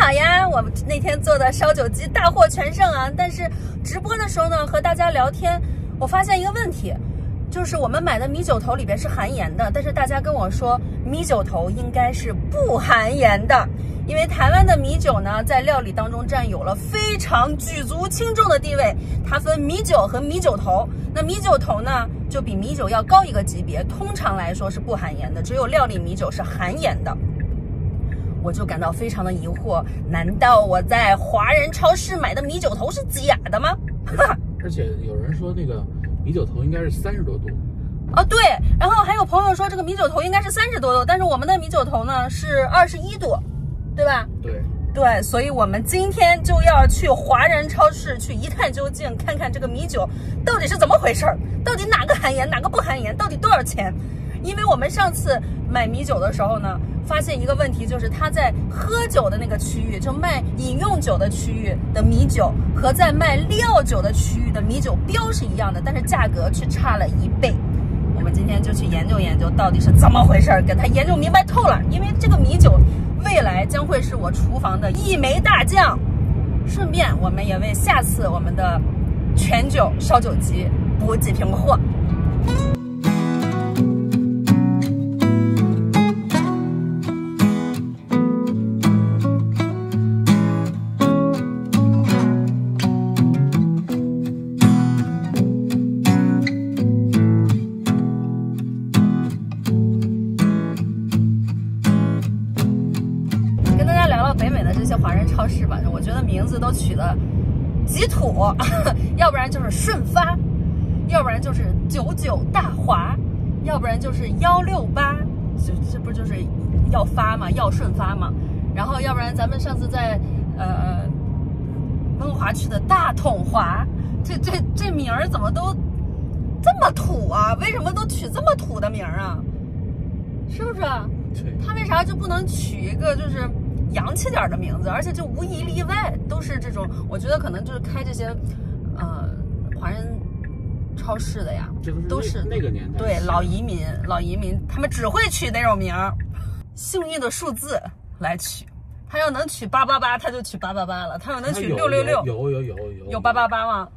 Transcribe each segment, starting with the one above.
好呀！我们那天做的烧酒鸡大获全胜啊！但是直播的时候呢，和大家聊天，我发现一个问题，就是我们买的米酒头里边是含盐的，但是大家跟我说米酒头应该是不含盐的，因为台湾的米酒呢，在料理当中占有了非常举足轻重的地位。它分米酒和米酒头，那米酒头呢，就比米酒要高一个级别，通常来说是不含盐的，只有料理米酒是含盐的。我就感到非常的疑惑，难道我在华人超市买的米酒头是假的吗？而且有人说那个米酒头应该是30多度。哦，对，然后还有朋友说这个米酒头应该是30多度，但是我们的米酒头呢是21度，对吧？对，所以我们今天就要去华人超市去一探究竟，看看这个米酒到底是怎么回事，到底哪个含盐，哪个不含盐，到底多少钱？因为我们上次买米酒的时候呢，发现一个问题，就是它在喝酒的那个区域，就卖饮用酒的区域的米酒和在卖料酒的区域的米酒标是一样的，但是价格却差了1倍。我们今天就去研究研究到底是怎么回事，给它研究明白透了。因为这个米酒未来将会是我厨房的一枚大将，顺便我们也为下次我们的全酒烧酒鸡补几瓶货。超市吧，我觉得名字都取得极土，要不然就是顺发，要不然就是99大华，要不然就是168，这不就是要发嘛，要顺发嘛。然后要不然咱们上次在温华区的大统华，这名儿怎么都这么土啊？为什么都取这么土的名儿啊？是不是？他为啥就不能取一个就是洋气点的名字，而且就无一例外都是这种，我觉得可能就是开这些华人超市的呀，都是那个年代，对，老移民他们只会取那种名儿，幸运的数字来取，他要能取888他就取888了，他要能取666，有888吗？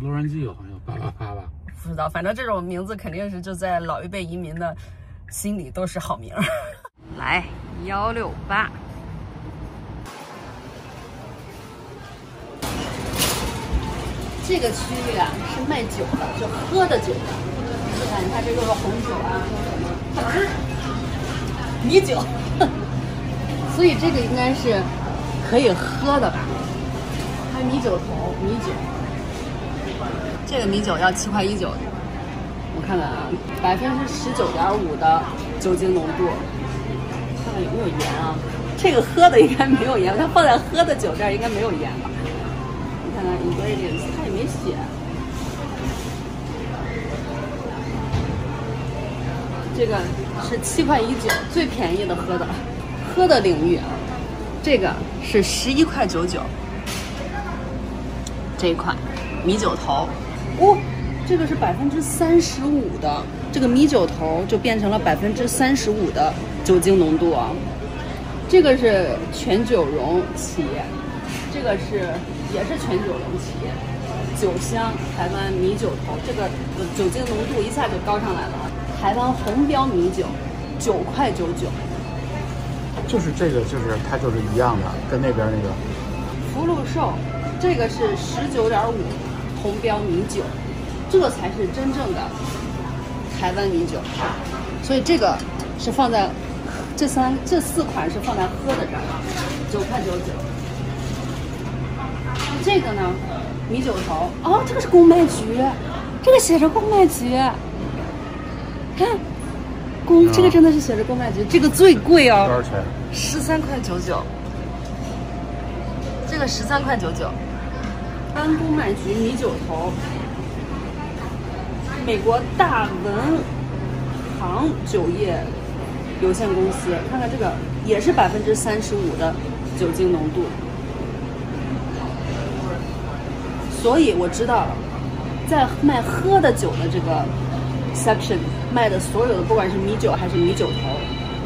洛杉矶有好像888吧，不知道，反正这种名字肯定是就在老一辈移民的心里都是好名儿。来168。这个区域啊是卖酒的，就喝的酒的。你看这又是红酒啊，米酒，所以这个应该是可以喝的吧？还有米酒头，米酒。这个米酒要7块19，我看看啊，19.5%的酒精浓度，看看有没有盐啊？这个喝的应该没有盐，它放在喝的酒这儿应该没有盐吧？看看 ingredients， 它也没写。这个是7块19，最便宜的喝的领域。这个是11块99，这一款米酒头，哦，这个是35%的，这个米酒头就变成了35%的酒精浓度啊。这个是全酒荣企业，这个也是全酒荣企业，酒香台湾米酒头，这个酒精浓度一下就高上来了。台湾红标米酒9块99，就是这个，就是它就是一样的，跟那边那个福禄寿，这个是19.5红标米酒，这才是真正的台湾米酒。所以这个是放在这4款是放在喝的这儿，9块99。这个呢，米酒头，哦，这个是公卖局，这个写着公卖局，看，这个真的是写着公卖局，这个最贵哦，多少钱？13块99，这个13块99。安公卖局米酒头，美国大文行酒业有限公司，看看这个也是35%的酒精浓度。所以我知道了，在卖喝的酒的这个 section 卖的所有的，不管是米酒还是米酒头，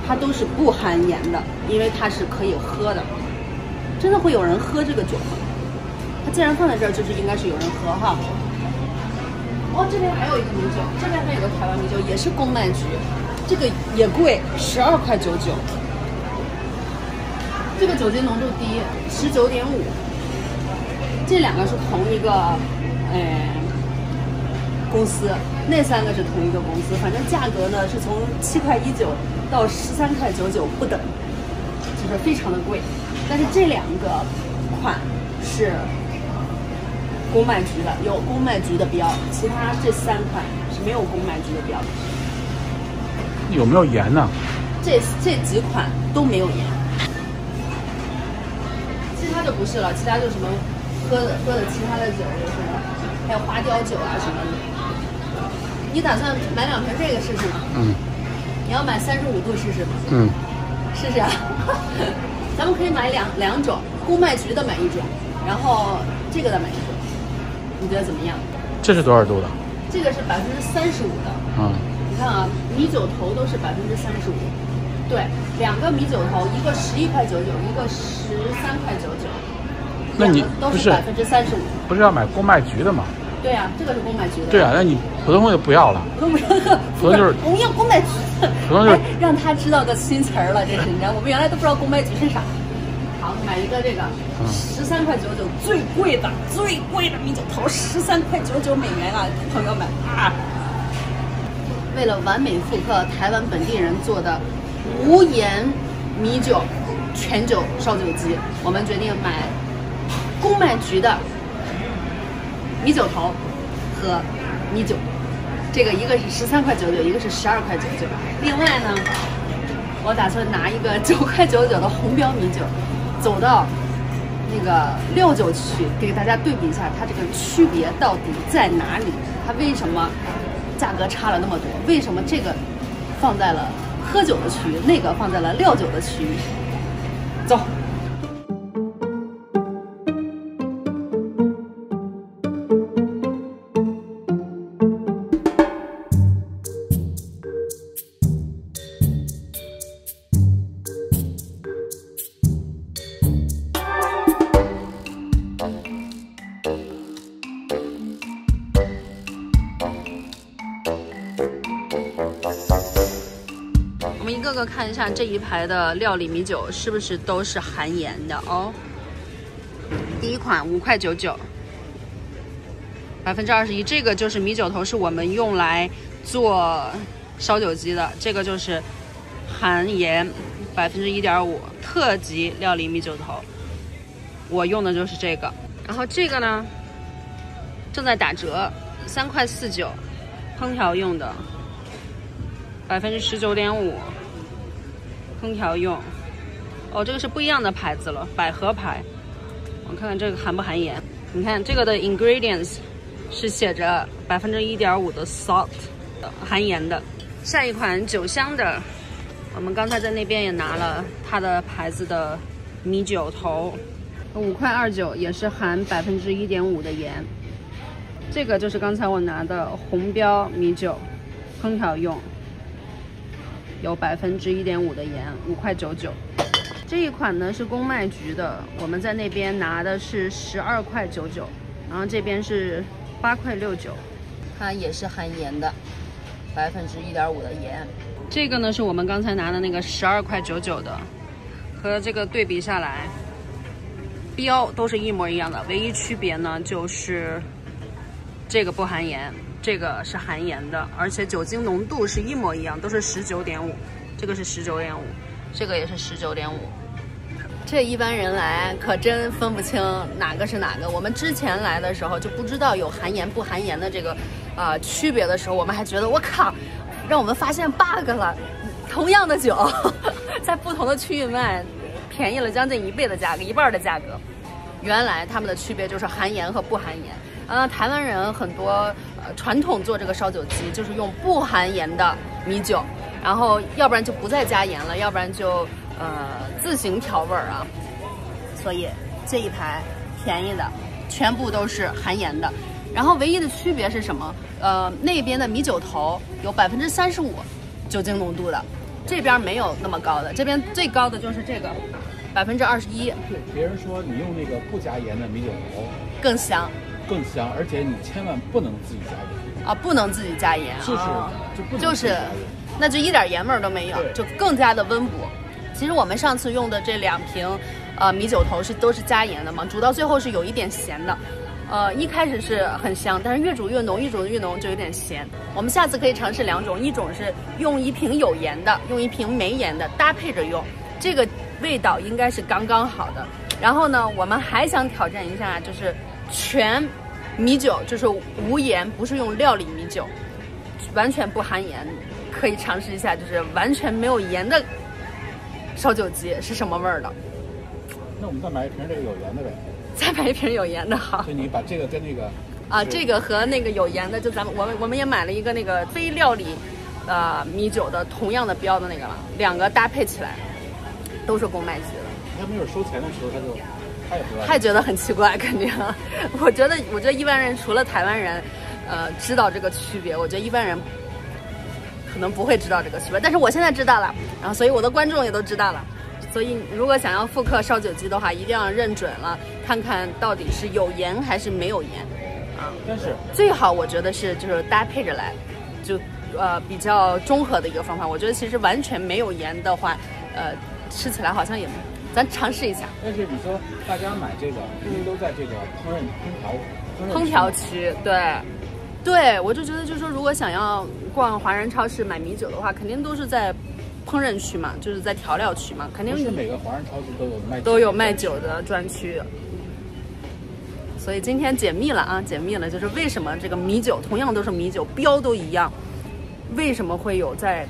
它都是不含盐的，因为它是可以喝的。真的会有人喝这个酒吗？它既然放在这儿，就是应该是有人喝哈。哦，这边还有一个米酒，这边还有个台湾米酒，也是公卖局，这个也贵，12.99块。这个酒精浓度低，19.5。这两个是同一个，公司，那3个是同一个公司，反正价格呢是从7.19块到13.99块不等，就是非常的贵。但是这2个款是公卖局的，有公卖局的标，其他这3款是没有公卖局的标的。有没有盐呢？这几款都没有盐，其他就不是了，其他就什么喝的其他的酒，就是还有花雕酒啊什么的。你打算买2瓶这个试试吗？你要买35度试试吗？试试啊。咱们可以买两种，公卖局的买1种，然后这个的买1种，你觉得怎么样？这是多少度的？这个是35%的。你看啊，米酒头都是35%。对，2个米酒头，一个11.99块，一个13.99块。那你都是35%，不是要买公卖局的吗？对呀，这个是公卖局的。对啊，那你普通就不要了。普通不要，普通就是我们要公卖局。普通就是让他知道个新词儿了，这是你知道，我们原来都不知道公卖局是啥。好，买一个这个13.99块，最贵的米酒头，13.99美元啊，朋友们啊！为了完美复刻台湾本地人做的无盐米酒全酒烧酒鸡，我们决定买公卖局的米酒头和米酒，这个一个是13.99，一个是12.99。另外呢，我打算拿一个9.99的红标米酒，走到那个料酒区，给大家对比一下它这个区别到底在哪里，它为什么价格差了那么多？为什么这个放在了喝酒的区域，那个放在了料酒的区域？走。一个个看一下这一排的料理米酒是不是都是含盐的哦。第一款5.99块，21%，这个就是米酒头，是我们用来做烧酒鸡的，这个就是含盐1.5%，特级料理米酒头，我用的就是这个。然后这个呢正在打折，3.49块，烹调用的，19.5%。烹调用，哦，这个是不一样的牌子了，百合牌。我看看这个含不含盐？你看这个的 ingredients 是写着1.5%的 salt， 含盐的。下一款酒香的，我们刚才在那边也拿了它的牌子的米酒头，5.29块，也是含1.5%的盐。这个就是刚才我拿的红标米酒，烹调用。有1.5%的盐，5.99块。这一款呢是公卖局的，我们在那边拿的是12.99块，然后这边是8.69块，它也是含盐的，1.5%的盐。这个呢是我们刚才拿的那个12.99块的，和这个对比下来，标都是一模一样的，唯一区别呢就是这个不含盐。这个是含盐的，而且酒精浓度是一模一样，都是19.5，这个是19.5，这个也是19.5。这一般人来可真分不清哪个是哪个。我们之前来的时候就不知道有含盐不含盐的这个区别的时候，我们还觉得我靠，让我们发现 bug 了。同样的酒，在不同的区域卖，便宜了将近1倍的价格，1半的价格。原来他们的区别就是含盐和不含盐。台湾人很多传统做这个烧酒鸡就是用不含盐的米酒，然后要不然就不再加盐了，要不然就自行调味啊。所以这一排便宜的全部都是含盐的。然后唯一的区别是什么？那边的米酒头有35%酒精浓度的，这边没有那么高的，这边最高的就是这个21%。对，别人说你用那个不加盐的米酒头更香，而且你千万不能自己加盐啊，不能自己加盐，就是那就一点盐味都没有，就更加的温补。其实我们上次用的这2瓶，米酒头都是加盐的嘛，煮到最后是有一点咸的。一开始是很香，但是越煮越浓，越煮越浓就有点咸。我们下次可以尝试2种，一种是用1瓶有盐的，用1瓶没盐的搭配着用，这个味道应该是刚刚好的。然后呢，我们还想挑战一下，就是全米酒，就是无盐，不是用料理米酒，完全不含盐，可以尝试一下，就是完全没有盐的烧酒鸡是什么味儿的。那我们再买1瓶这个有盐的呗。再买1瓶有盐的好。所以你把这个跟那个啊，这个和那个有盐的，就我们也买了一个那个非料理米酒的同样的标的那个了，2个搭配起来都是公卖局的。他没有收钱的时候，他也不知道，他也觉得很奇怪，肯定。我觉得一般人除了台湾人，知道这个区别，我觉得一般人可能不会知道这个区别，但是我现在知道了，然后所以我的观众也都知道了。所以如果想要复刻烧酒鸡的话，一定要认准了，看看到底是有盐还是没有盐啊。但是最好我觉得就是搭配着来，就比较综合的一个方法。我觉得其实完全没有盐的话，吃起来好像也，咱尝试一下。但是你说大家买这个，都在这个烹调区，对，我就觉得就是说，如果想要逛华人超市买米酒的话，肯定都是在烹饪区嘛，就是在调料区嘛，肯定是每个华人超市都有卖酒的专区。所以今天解密了，就是为什么这个米酒同样都是米酒，标都一样，为什么会有在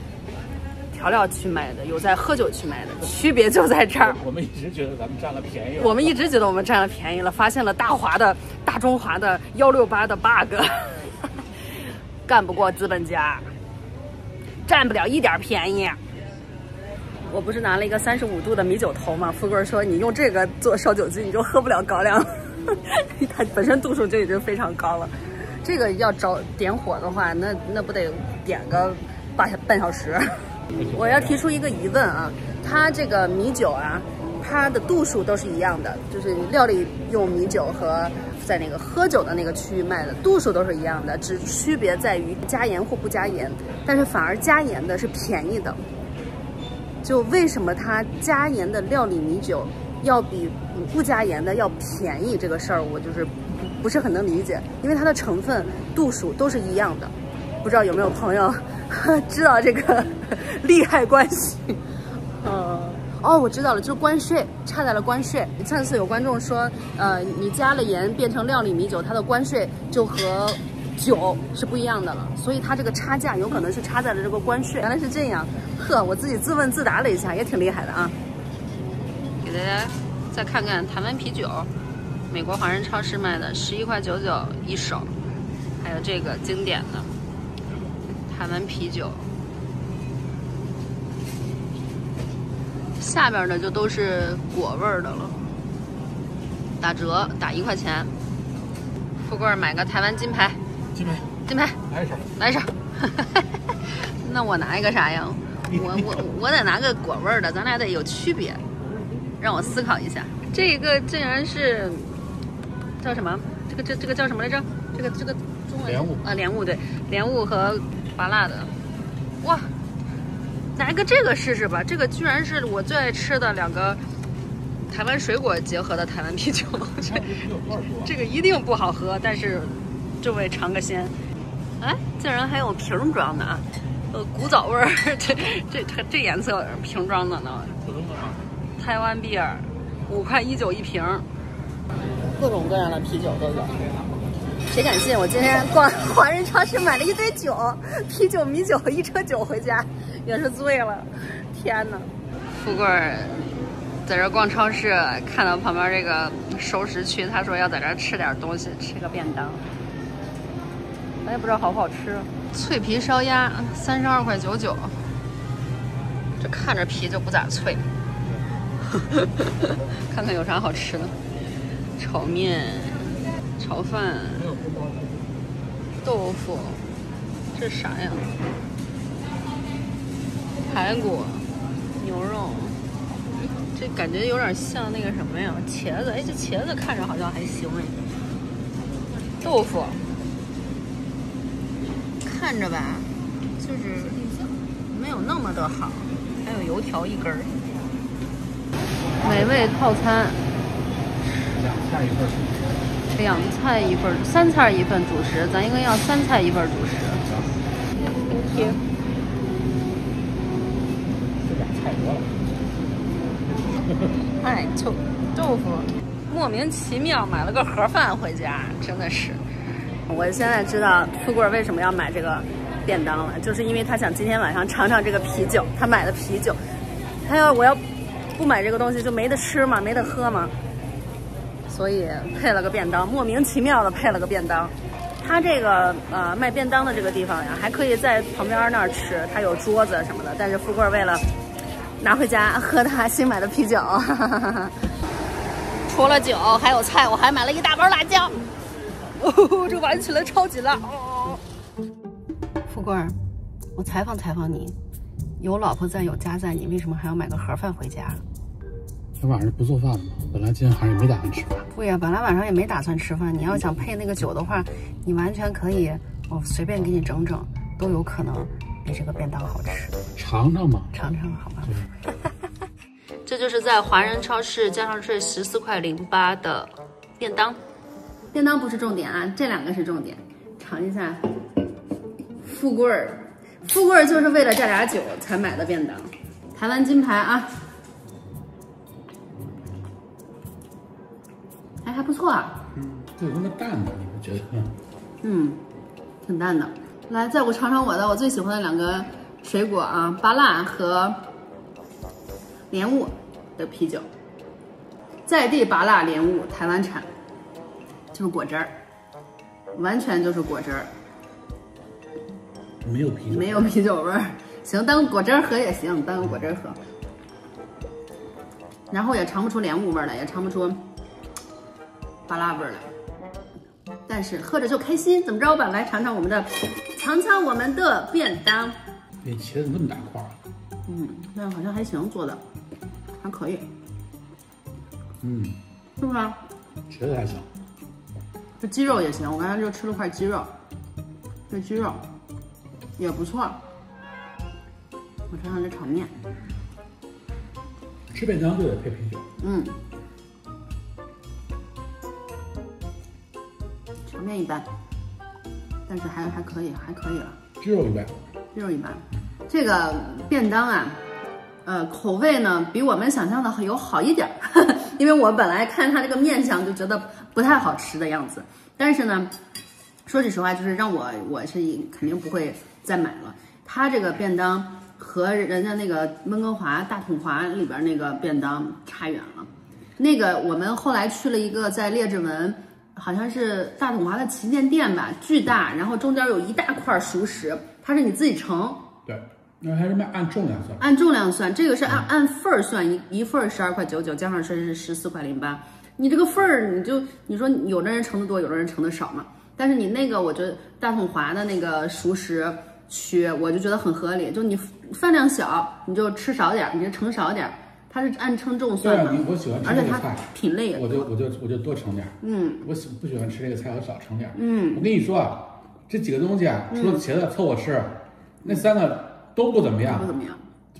调料区卖的，有在喝酒区卖的，区别就在这儿。我们一直觉得咱们占了便宜了。我们一直觉得我们占了便宜了，发现了大中华的168的 bug， 干不过资本家，占不了一点便宜。我不是拿了一个35度的米酒头嘛，富贵说你用这个做烧酒鸡，你就喝不了高粱，它本身度数就已经非常高了。这个要点火的话，那不得点个半小时。我要提出一个疑问啊，它这个米酒啊，它的度数都是一样的，就是料理用米酒和在那个喝酒的那个区域卖的度数都是一样的，只区别在于加盐或不加盐，但是反而加盐的是便宜的。就为什么它加盐的料理米酒要比不加盐的要便宜，这个事儿我就是不是很能理解，因为它的成分度数都是一样的。不知道有没有朋友知道这个利害关系？哦，我知道了，就是关税，差在了关税。上次有观众说，你加了盐变成料理米酒，它的关税就和酒是不一样的了，所以它这个差价有可能是差在了这个关税。原来是这样，我自己自问自答了一下，也挺厉害的啊。给大家再看看台湾啤酒，美国华人超市卖的11.99块一手，还有这个经典的台湾啤酒。下边的就都是果味的了，打折打1块钱。富贵买个台湾金牌，来一手。那我拿一个啥呀？我得拿个果味的，咱俩得有区别。让我思考一下，这个竟然是叫什么？这个叫什么来着？这个中文莲雾啊，莲雾对，莲雾和麻辣的。哇，拿一个这个试试吧。这个居然是我最爱吃的2个台湾水果结合的台湾啤酒。这个一定不好喝，但是这位尝个鲜。哎，竟然还有瓶装的啊！古早味儿，这颜色瓶装的呢。台湾 beer，5.19块一瓶，各种各样的啤酒都有。谁敢信？我今天逛华人超市买了一堆酒，啤酒、米酒和1车酒回家，也是醉了。天哪！富贵在这逛超市，看到旁边这个熟食区，他说要在这吃点东西，吃个便当。咱也不知道好不好吃。脆皮烧鸭32.99块，这看着皮就不咋脆。看看有啥好吃的，炒面、炒饭、豆腐，这是啥呀？排骨、牛肉，这感觉有点像那个什么呀，茄子。哎，这茄子看着好像还行哎。豆腐，看着吧，就是没有那么的好。还有油条一根儿。美味套餐，2菜1份。2菜1份，3菜1份主食，咱应该要3菜1份主食。OK。这2菜多了。哎，豆腐，莫名其妙买了个盒饭回家，真的是。我现在知道富贵为什么要买这个便当了，就是因为他想今天晚上尝尝这个啤酒，他买的啤酒。我要不买这个东西就没得吃嘛，没得喝嘛。所以配了个便当，莫名其妙的配了个便当。他这个卖便当的这个地方呀，还可以在旁边那儿吃，他有桌子什么的。但是富贵为了拿回家喝他新买的啤酒，除了酒还有菜，我还买了一大包辣椒。哦，这玩起来超级辣。哦，富贵，我采访采访你，有老婆在有家在，你为什么还要买个盒饭回家？他晚上不做饭了吗？本来今天晚上也没打算吃饭。对呀，本来晚上也没打算吃饭。你要想配那个酒的话，你完全可以，我随便给你整整，都有可能比这个便当好吃。尝尝嘛，尝尝好吧。这就是在华人超市加上税14.08块的便当。便当不是重点啊，这2个是重点。尝一下富贵儿，富贵儿就是为了这俩酒才买的便当。台湾金牌啊。还不错啊，这有那么淡的，你们觉得？挺淡的。来，再我尝尝我最喜欢的2个水果啊，芭乐和莲雾的啤酒，在地芭乐莲雾，台湾产，就是果汁儿，完全就是果汁儿，没有啤酒，没有啤酒味儿。行，当果汁儿喝也行，当果汁儿喝。然后也尝不出莲雾味儿来，也尝不出芭乐味儿来，但是喝着就开心。怎么着吧？来尝尝我们的便当。这茄子那么大块儿。那好像还行，做的还可以。是不是？茄子还行。这鸡肉也行，我刚才就吃了块鸡肉，这鸡肉也不错。我尝尝这炒面。吃便当就得配啤酒。炒面一般，但是还可以，还可以了。鸡肉一般。鸡肉一般。这个便当啊，口味呢比我们想象的有好一点儿，因为我本来看它这个面相就觉得不太好吃的样子，但是呢，说句实话，就是让我是肯定不会再买了。它这个便当和人家那个温哥华大统华里边那个便当差远了。那个我们后来去了一个在列治文，好像是大统华的旗舰店吧，巨大，然后中间有一大块熟食，它是你自己盛。对，那还是按重量算。按重量算，这个是按份儿算，一份12.99块，加上税是14.08块。你这个份儿，你说有的人盛的多，有的人盛的少嘛。但是你那个，我觉得大统华的那个熟食区，我就觉得很合理，就你饭量小，你就吃少点，你就盛少点。它是按称重算的，我喜欢吃这个菜，而且它品类也多，我就多盛点。我不喜欢吃这个菜，我少盛点。我跟你说啊，这几个东西啊，除了茄子凑合吃，那3个都不怎么样。不怎么样，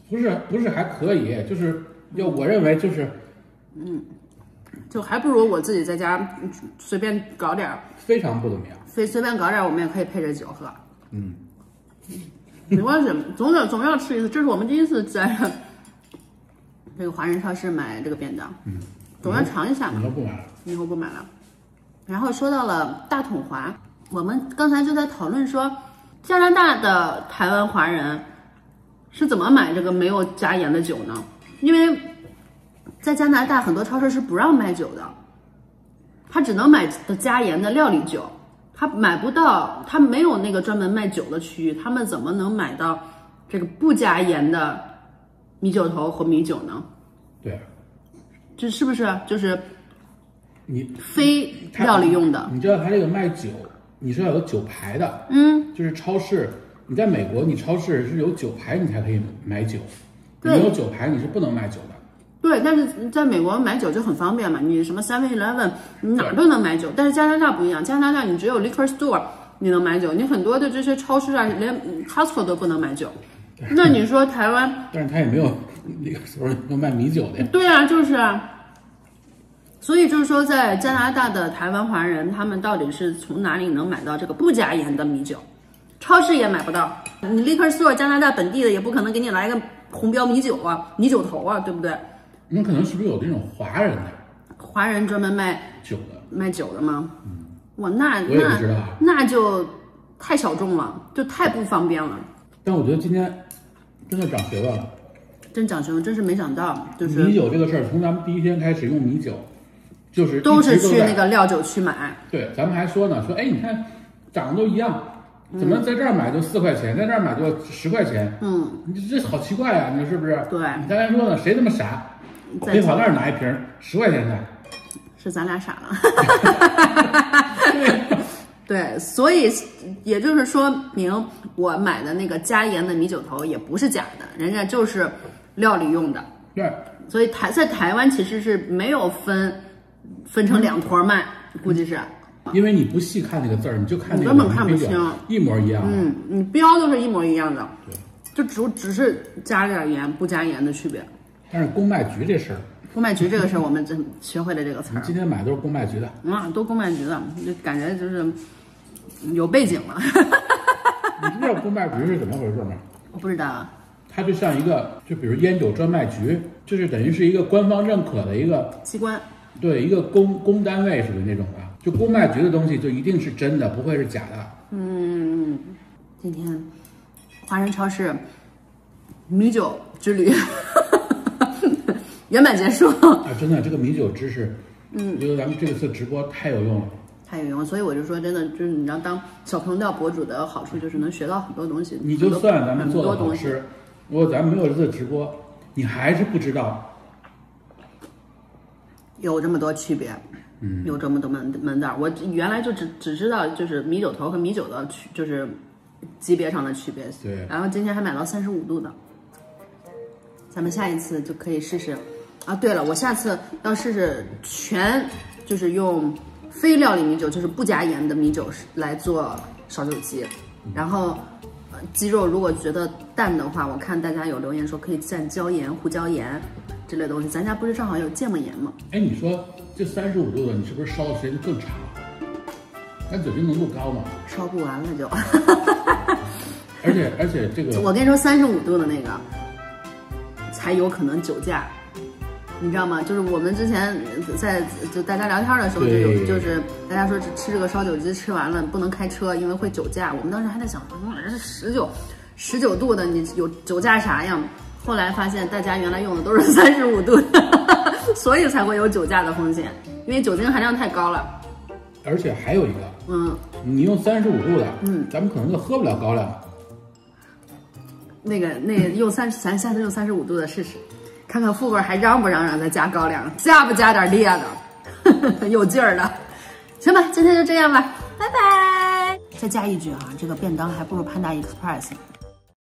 不是还可以，就是我认为就是，就还不如我自己在家随便搞点，非常不怎么样。随便搞点，我们也可以配着酒喝。没关系，总要吃一次。这是我们第一次在这个华人超市买这个便当，总要尝一下嘛。以后不买了。然后说到了大统华，我们刚才就在讨论说，加拿大的台湾华人是怎么买这个没有加盐的酒呢？因为在加拿大很多超市是不让卖酒的，他只能买的加盐的料理酒，他买不到，他没有那个专门卖酒的区域，他们怎么能买到这个不加盐的米酒头和米酒呢？对，这是不是就是你非料理用的？你知道他这个卖酒，你是要有酒牌的。就是超市，你在美国，你超市是有酒牌，你才可以买酒。你没有酒牌，你是不能卖酒的。对，但是在美国买酒就很方便嘛，你什么 7-Eleven 你哪都能买酒，但是加拿大不一样，加拿大你只有 liquor store 你能买酒，你很多的这些超市啊，连 Costco 都不能买酒。那你说台湾，但是他也没有那个时候能卖米酒的呀。对啊，就是啊。所以就是说，在加拿大的台湾华人，他们到底是从哪里能买到这个不加盐的米酒？超市也买不到，你 liquor store 加拿大本地的也不可能给你来个红标米酒啊、米酒头啊，对不对？那可能是不是有那种华人的？华人专门卖酒的吗？哇，我也不知道，那就太小众了，就太不方便了。但我觉得今天真的长学问了，真长学问，真是没想到，就是米酒这个事儿，从咱们第一天开始用米酒，就是都是去那个料酒区买。对，咱们还说呢，说哎，你看长得都一样，怎么在这儿买就4块钱，在这儿买就10块钱？你这好奇怪呀，你说是不是？对，你刚才说呢，谁那么傻？非跑那儿拿一瓶10块钱的？是咱俩傻了。对，所以也就是说明我买的那个加盐的米酒头也不是假的，人家就是料理用的。对，所以在台湾其实是没有分成2坨卖，估计是。因为你不细看那个字儿，你就看那个根本看不清，一模一样。你标都是一模一样的。对，就只是加点盐不加盐的区别。但是公卖局这事儿，公卖局这个事儿，我们真学会了这个词儿。今天买都是公卖局的，都公卖局的，就感觉就是有背景了。你知道公卖局是怎么回事吗？我不知道。它就像一个，就比如烟酒专卖局，就是等于是一个官方认可的一个机关，对，一个公单位属于那种的。就公卖局的东西就一定是真的，不会是假的。今天华人超市米酒之旅圆满结束啊！真的，这个米酒知识，我觉得咱们这次直播太有用了，太有用了。所以我就说，真的，就是你要当小烹调博主的好处，就是能学到很多东西。你就算咱们做的好吃，如果咱们没有这次直播，你还是不知道有这么多区别。有这么多门道，我原来就只知道就是米酒头和米酒的就是级别上的区别。对，然后今天还买到35度的，咱们下一次就可以试试。啊，对了，我下次要试试就是用非料理米酒，就是不加盐的米酒来做烧酒鸡。然后鸡肉如果觉得淡的话，我看大家有留言说可以蘸椒盐、胡椒盐之类的东西。咱家不是正好有芥末盐吗？哎，你说这35度的，你是不是烧的时间就更长？咱酒精浓度高嘛，烧不完了就。而且这个，我跟你说，35度的那个才有可能酒驾，你知道吗？就是我们之前就大家聊天的时候就是大家说吃这个烧酒鸡吃完了不能开车，因为会酒驾。我们当时还在想，这19度的你有酒驾啥呀？后来发现大家原来用的都是35度的，所以才会有酒驾的风险，因为酒精含量太高了。而且还有一个，你用35度的，咱们可能就喝不了高粱。那个用咱下次用35度的试试，看看富贵还让不让再加高粱，加不加点烈的，有劲儿的。行吧，今天就这样吧，拜拜。再加一句啊，这个便当还不如Panda Express。